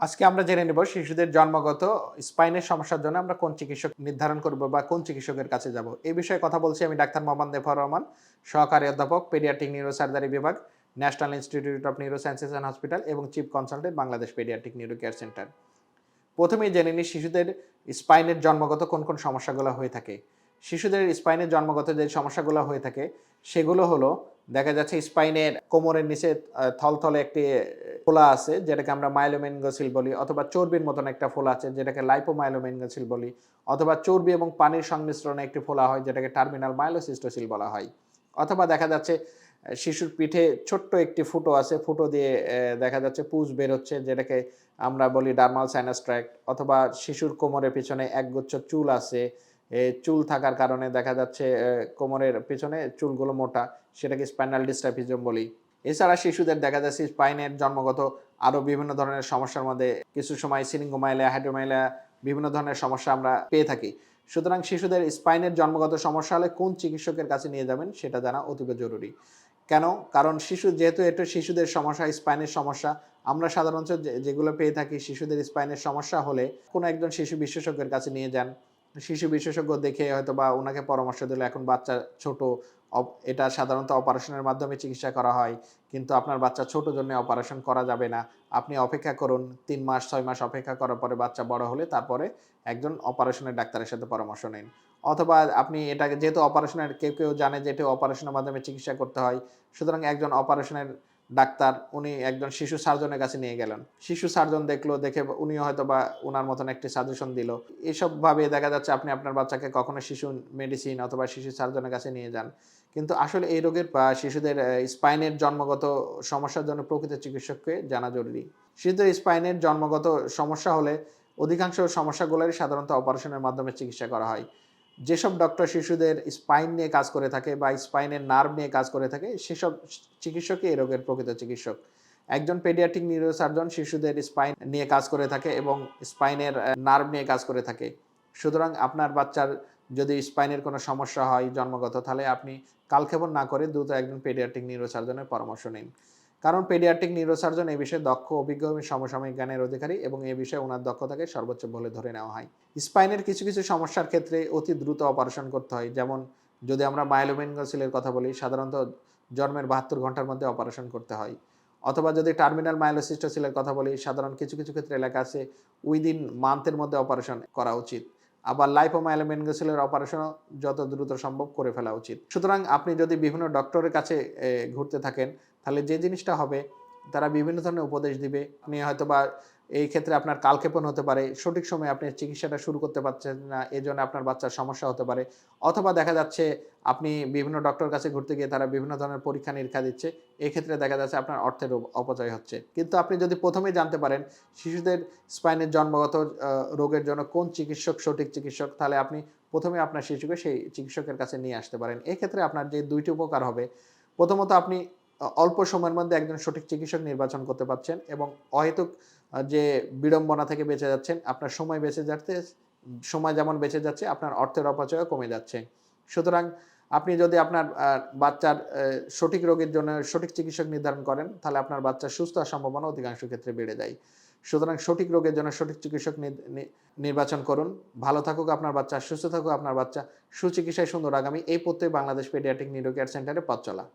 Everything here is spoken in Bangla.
আজকে আমরা জেনে নেব শিশুদের জন্মগত স্পাইনের সমস্যার জন্য আমরা কোন চিকিৎসক নির্ধারণ করব বা কোন চিকিৎসকের কাছে যাব। এই বিষয়ে কথা বলছি আমি ডাক্তার মোহাম্মদ নেফর রহমান, সহকারী অধ্যাপক, পেডিয়াট্রিক নিউরোসার্জারি বিভাগ, national institute of neurosciences and hospital এবং chief consultant Bangladesh paediatric neuro care centre. প্রথমেই জেনে নিই শিশুদের স্পাইনের জন্মগত কোন কোন সমস্যাগুলো হয়ে থাকে। শিশুদের স্পাইনের জন্মগত যে সমস্যাগুলো হয়ে থাকে সেগুলো হলো, দেখা যাচ্ছে স্পাইনের কোমরের নিচে থলথলে একটি ফোলা আছে যেটাকে আমরা মাইলোমেনগোসিল বলি, অথবা চর্বির মতন একটা ফোলা আছে যেটাকে লাইপোমাইলোমেনগোসিল বলি, অথবা চর্বি এবং পানির সংমিশ্রণে একটি ফোলা হয় যেটাকে টার্মিনাল মাইলোসিস্টোসিল বলা হয়। অথবা দেখা যাচ্ছে শিশুর পিঠে ছোট্ট একটি ফুটো আছে, ফুটো দিয়ে দেখা যাচ্ছে পুঁজ বের হচ্ছে যেটাকে আমরা বলি ডার্মাল সাইনাস ট্র্যাক্ট। অথবা শিশুর কোমরের পিছনে একগুচ্ছ চুল আছে, চুল থাকার কারণে দেখা যাচ্ছে কোমরের পিছনে চুলগুলো মোটা, সেটাকে স্পাইনাল ডিস্ট্রাফিজম বলি। এছাড়া শিশুদের দেখা যাচ্ছে স্পাইনের জন্মগত আরও বিভিন্ন ধরনের সমস্যার মধ্যে কিছু সময় সিলিঙ্গোমাইলিয়া, হাইড্রোমাইলিয়া বিভিন্ন ধরনের সমস্যা আমরা পেয়ে থাকি। সুতরাং শিশুদের স্পাইনের জন্মগত সমস্যা হলে কোন চিকিৎসকের কাছে নিয়ে যাবেন সেটা জানা অতীব জরুরি। কেন? কারণ যেহেতু এটা শিশুদের সমস্যা, স্পাইনের সমস্যা, আমরা সাধারণত যেগুলো পেয়ে থাকি শিশুদের স্পাইনের সমস্যা হলে কোনো একজন শিশু বিশেষজ্ঞের কাছে নিয়ে যান। শিশু বিশেষজ্ঞ দেখে হয়তো বা ওনাকে পরামর্শ দিলে, এখন বাচ্চা ছোট, এটা সাধারণত অপারেশনের মাধ্যমে চিকিৎসা করা হয়, কিন্তু আপনার বাচ্চা ছোট জন্য অপারেশন করা যাবে না। আপনি অপেক্ষা করুন ৩ মাস ৬ মাস অপেক্ষা করার পরে বাচ্চা বড় হলে তারপরে একজন অপারেশনের ডাক্তারের সাথে পরামর্শ নিন। অথবা আপনি এটাকে, যেহেতু অপারেশনের কেউ জানে যে এটা অপারেশনের মাধ্যমে চিকিৎসা করতে হয়, সুতরাং একজন অপারেশনের ডাক্তার উনি একজন শিশু সার্জনের কাছে নিয়ে গেলেন। শিশু সার্জন দেখলো, দেখে উনিও হয়তোবা উনার মতন একটি সাজেশন দিল। এসবভাবে দেখা যাচ্ছে আপনি আপনার বাচ্চাকে কখনো শিশু মেডিসিন অথবা শিশু সার্জনের কাছে নিয়ে যান। কিন্তু আসলে এই রোগের বা শিশুদের স্পাইনের জন্মগত সমস্যার জন্য প্রকৃত চিকিৎসককে জানা জরুরি। শিশুদের স্পাইনের জন্মগত সমস্যা হলে অধিকাংশ সমস্যাগুলোরই সাধারণত অপারেশনের মাধ্যমে চিকিৎসা করা হয়। যেসব ডক্টর শিশুদের স্পাইন নিয়ে কাজ করে থাকে বা স্পাইনের নার্ভ নিয়ে কাজ করে থাকে, সেসব চিকিৎসকই এই রোগের প্রকৃত চিকিৎসক। একজন পেডিয়াট্রিক নিউরোসার্জন শিশুদের স্পাইন নিয়ে কাজ করে থাকে এবং স্পাইনের নার্ভ নিয়ে কাজ করে থাকে। সুতরাং আপনার বাচ্চার যদি স্পাইনের কোনো সমস্যা হয় জন্মগত, তাহলে আপনি কালক্ষেপণ না করে দ্রুত একজন পেডিয়াট্রিক নিউরোসার্জনের পরামর্শ নিন। কারণ পেডিয়াট্রিক নিউরোসার্জন এই বিষয়ে দক্ষ, অভিজ্ঞ এবং সমসাময়িক জ্ঞানের অধিকারী এবং এই বিষয়ে ওনার দক্ষতাকে সর্বোচ্চ বলে ধরে নেওয়া হয়। স্পাইনের কিছু কিছু সমস্যার ক্ষেত্রে অতি দ্রুত অপারেশন করতে হয়। যেমন যদি আমরা মাইলোমেনগোসিলের কথা বলি, সাধারণত জন্মের ৭২ ঘন্টার মধ্যে অপারেশন করতে হয়। অথবা যদি টার্মিনাল মাইলোসিস্টোসিলের কথা বলি, সাধারণ কিছু কিছু ক্ষেত্রে লেখা আছে উইদিন মান্থের মধ্যে অপারেশন করা উচিত। আবার লাইপোমাইলোমেনগোসিলের অপারেশনও যত দ্রুত সম্ভব করে ফেলা উচিত। সুতরাং আপনি যদি বিভিন্ন ডক্টরের কাছে ঘুরতে থাকেন, তাহলে যে জিনিসটা হবে, তারা বিভিন্ন ধরনের উপদেশ দিবে। আপনি হয়তোবা এই ক্ষেত্রে আপনার কালক্ষেপণ হতে পারে, সঠিক সময়ে আপনি চিকিৎসাটা শুরু করতে পারছেন না, এজন্য আপনার বাচ্চার সমস্যা হতে পারে। অথবা দেখা যাচ্ছে আপনি বিভিন্ন ডক্টরের কাছে ঘুরতে গিয়ে তারা বিভিন্ন ধরনের পরীক্ষা-নিরীক্ষা দিচ্ছে। এক্ষেত্রে দেখা যাচ্ছে আপনার অর্থের অপচয় হচ্ছে। কিন্তু আপনি যদি প্রথমেই জানতে পারেন শিশুদের স্পাইনের জন্মগত রোগের জন্য কোন চিকিৎসক সঠিক চিকিৎসক, তাহলে আপনি প্রথমে আপনার শিশুকে সেই চিকিৎসকের কাছে নিয়ে আসতে পারেন। এক্ষেত্রে আপনার যে ২ টি উপকার হবে, প্রথমত আপনি অল্প সময়ের মধ্যে একজন সঠিক চিকিৎসক নির্বাচন করতে পারছেন এবং অহেতুক যে বিড়ম্বনা থেকে বেঁচে যাচ্ছেন, আপনার সময় বেঁচে যাচ্ছে, সময় যেমন বেঁচে যাচ্ছে, আপনার অর্থের অপচয়ও কমে যাচ্ছে। সুতরাং আপনি যদি আপনার বাচ্চার সঠিক রোগের জন্য সঠিক চিকিৎসক নির্ধারণ করেন, তাহলে আপনার বাচ্চার সুস্থ হওয়ার সম্ভাবনা অধিকাংশ ক্ষেত্রে বেড়ে যায়। সুতরাং সঠিক রোগের জন্য সঠিক চিকিৎসক নির্বাচন করুন। ভালো থাকুক আপনার বাচ্চা, সুস্থ থাকুক আপনার বাচ্চা, সুচিকিৎসায় সুন্দর আগামী, এই প্রত্যয় বাংলাদেশ পেডিয়াট্রিক নিউরো কেয়ার সেন্টারে পথ চলা।